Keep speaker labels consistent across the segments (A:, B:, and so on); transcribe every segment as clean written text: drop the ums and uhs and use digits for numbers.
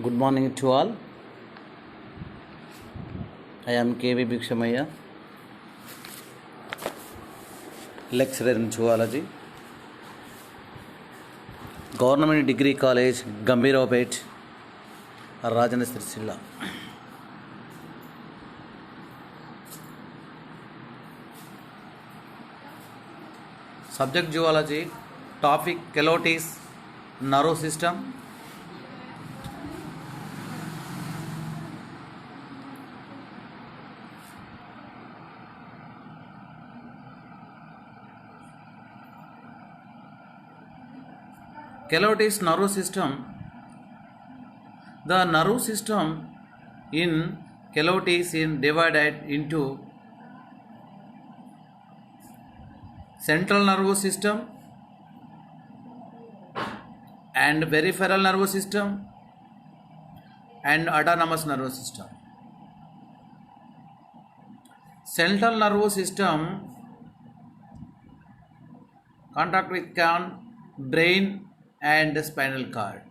A: Good morning to all. I am K.V. Bhikshamaya, lecturer in zoology, Government Degree College, Gambhirapet, Rajana Sircilla. Subject zoology, topic Calotes, nervous system. Calotes nervous system. The nervous system in Calotes is divided into central nervous system and peripheral nervous system and autonomous nervous system. Central nervous system contact with brain and spinal cord,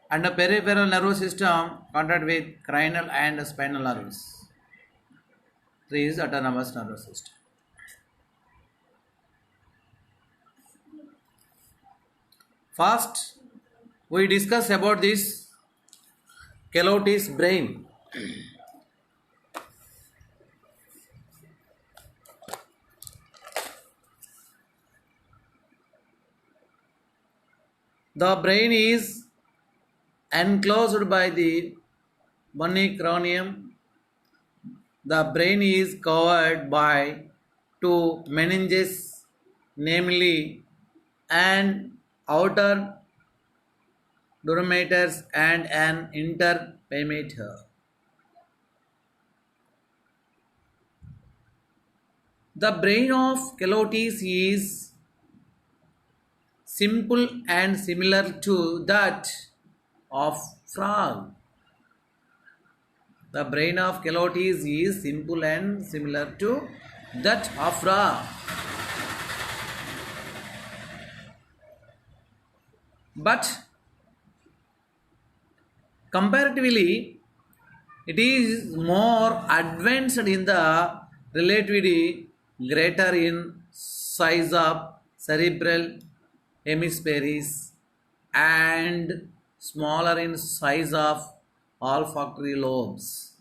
A: and the peripheral nervous system contact with cranial and spinal nerves. 3 is autonomous nervous system. First, we discuss about this Calotes brain. The brain is enclosed by the bony cranium. The brain is covered by two meninges, namely an outer durameter and an interpymeter. The brain of Calotes is simple and similar to that of frog. The brain of Calotes is simple and similar to that of frog. But comparatively, it is more advanced in the relatively greater in size of cerebral hemispheres and smaller in size of olfactory lobes.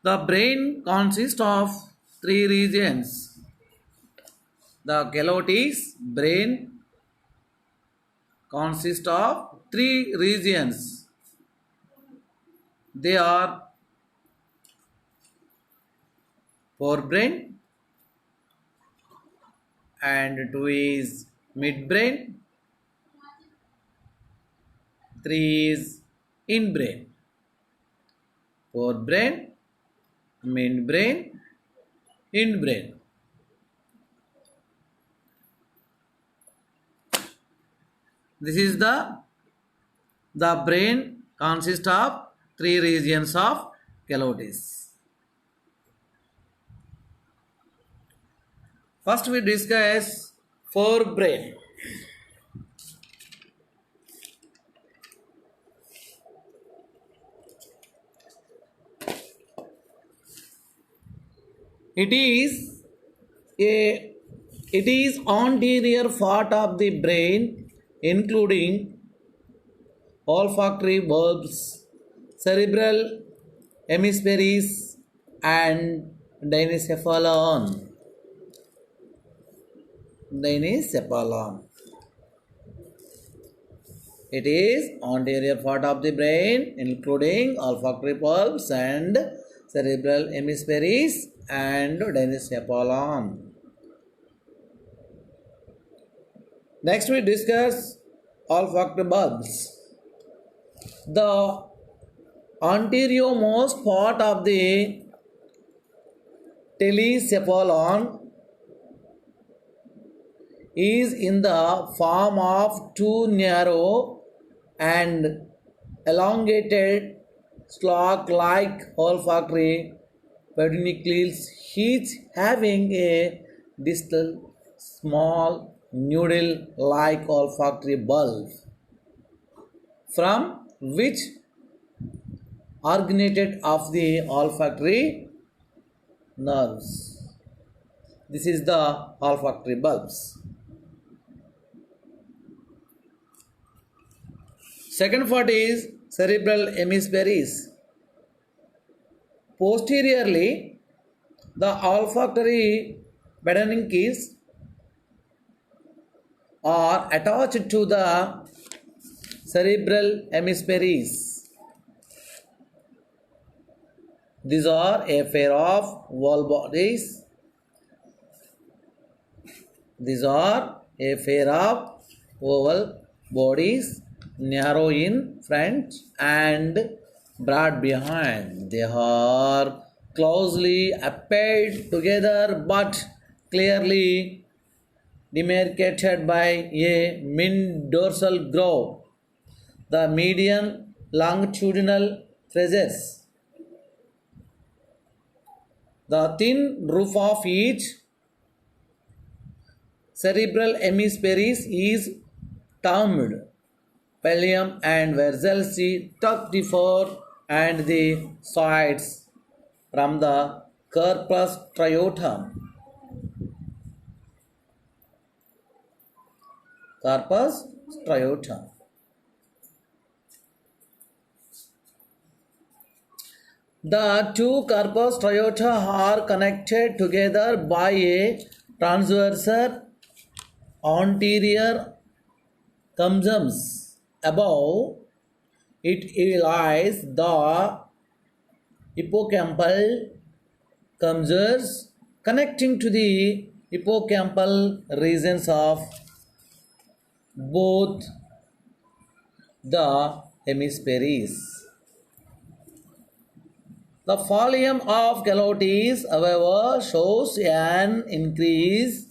A: The brain consists of 3 regions. The Calotes brain consists of 3 regions. They are forebrain, and 2 is midbrain, 3 is hindbrain. Forebrain, midbrain, hindbrain. This is the brain consists of 3 regions of Calotes. First we discuss forebrain. It is anterior part of the brain, including olfactory bulbs, cerebral hemispheres, and diencephalon. It is anterior part of the brain, including olfactory bulbs and cerebral hemispheres and diencephalon. Next we discuss olfactory bulbs. The anteriormost part of the telecephalon is in the form of 2 narrow and elongated stalk-like olfactory peduncles, each having a distal small noodle-like olfactory bulb from which originated of the olfactory nerves. This is the olfactory bulbs. Second part is cerebral hemispheres. Posteriorly, the olfactory pedunculus are attached to the cerebral hemispheres. These are a pair of oval bodies. These are a pair of oval bodies, narrow in front and broad behind. They are closely appended together but clearly demarcated by a mid-dorsal groove. The median longitudinal fissures. The thin roof of each cerebral hemisphere is termed pallium and versalci tuck the fore and the sides from the corpus striatum. Corpus striatum. The two corpus striata are connected together by a transverse anterior cumulus. Above it lies the hippocampal cumulus connecting to the hippocampal regions of both the hemispheres. The pallium of calotes, however, shows an increase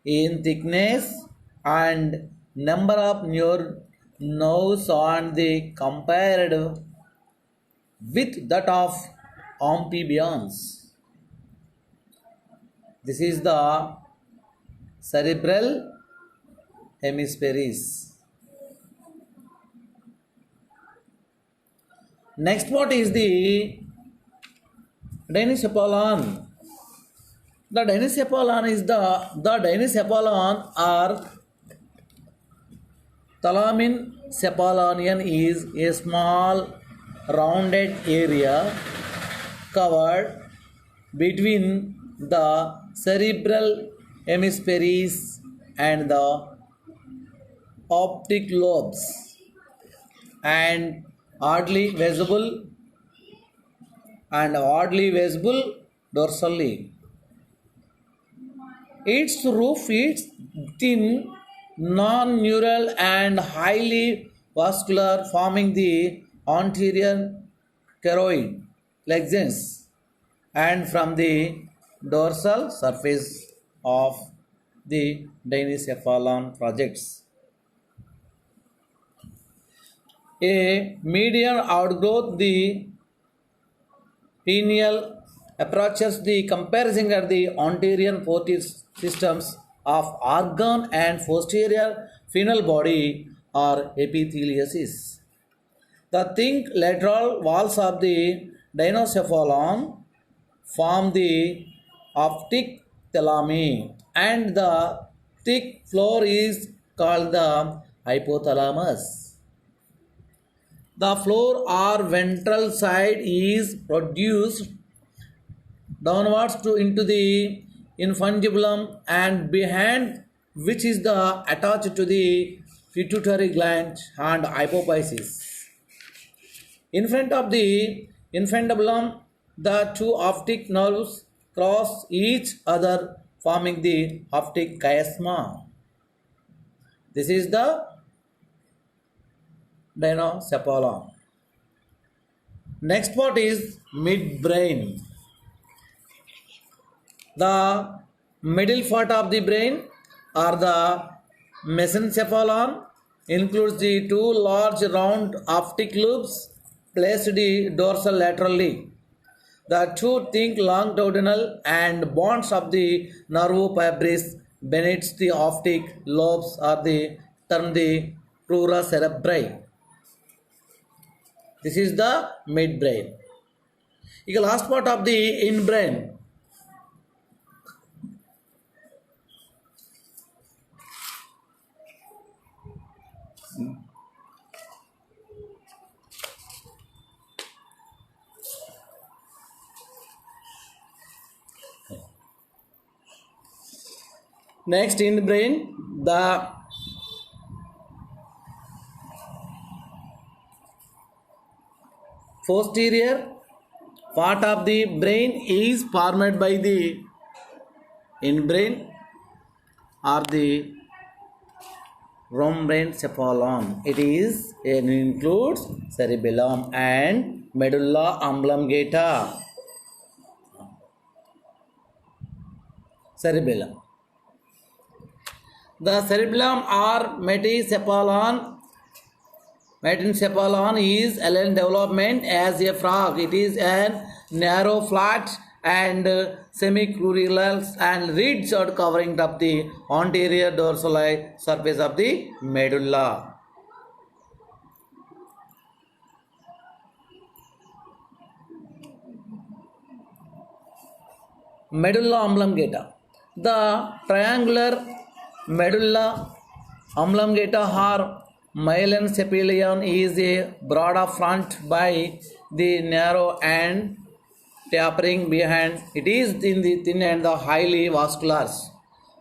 A: in thickness and number of nerves on the compared with that of amphibians. This is the cerebral hemispheres. Next part is the Dinicephalon. The Dinicephalon is the Dinicephalon or Thalamincephalonian is a small rounded area covered between the cerebral hemispheres and the optic lobes and oddly visible dorsally. Its roof is thin, non-neural and highly vascular, forming the anterior choroid ligations and from the dorsal surface of the Dinicephalon projects. A median outgrowth, the pineal approaches the comparison of the anterior portive systems of organ and posterior final body or epitheliasis. The thick lateral walls of the Dinocephalon form the optic thalami and the thick floor is called the hypothalamus. The floor or ventral side is produced downwards into the infundibulum and behind which is the attached to the pituitary gland and hypophysis. In front of the infundibulum, the two optic nerves cross each other forming the optic chiasma. This is the Dinocephalon. Next part is midbrain. The middle part of the brain or the mesencephalon includes the two large round optic lobes placed dorsal laterally. The two thick longitudinal and bonds of the nerve fibres beneath the optic lobes are the term the crura cerebri. This is the midbrain. ಈಗ last part of the in brain. Next in brain, the posterior part of the brain is formed by the in brain or the rhombencephalon. It includes cerebellum and medulla oblongata. Cerebellum. The cerebellum or metencephalon is alien development as a frog. It is an narrow, flat and semicrural and ridged out covering up the anterior dorsal surface of the medulla. Medulla oblongata. The triangular medulla oblongata or myelencephalon is a broad front by the narrow and tapering behind. It is in the thin and the highly vascular.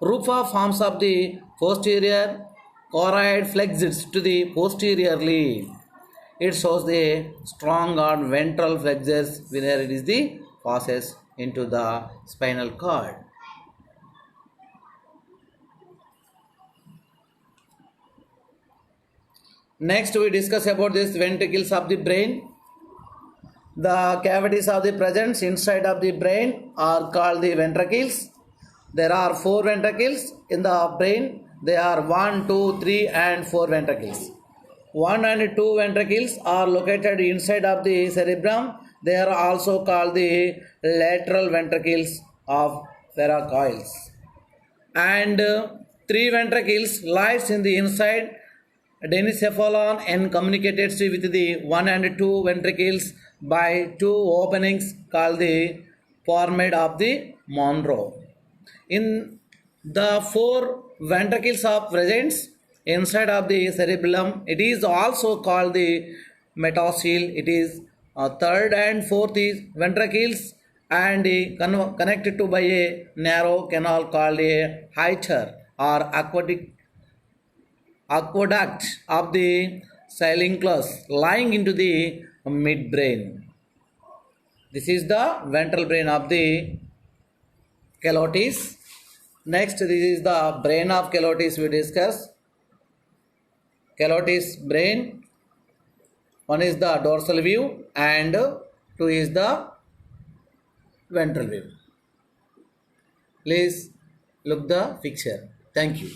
A: Rufa forms of the posterior choroid flexes to the posteriorly. It shows the strong or ventral flexures where it is the passes into the spinal cord. Next we discuss about this ventricles of the brain. The cavities of the presence inside of the brain are called the ventricles. There are 4 ventricles in the brain. They are 1, 2, 3 and 4 ventricles. 1 and 2 ventricles are located inside of the cerebrum. They are also called the lateral ventricles of paracoils. And 3 ventricles lies in the inside Denicephalon and communicated with the 1 and 2 ventricles by 2 openings called the foramen of the Monro. In the 4 ventricles of presence inside of the cerebellum, it is also called the metacele. It is 3rd and 4th is ventricles and connected to by a narrow canal called a hiatus or aqueduct of the Salingslus lying into the midbrain. This is the ventral brain of the Calotes. Next, this is the brain of Calotes we discuss. Calotes brain, one is the dorsal view and 2 is the ventral view. Please look the picture. Thank you.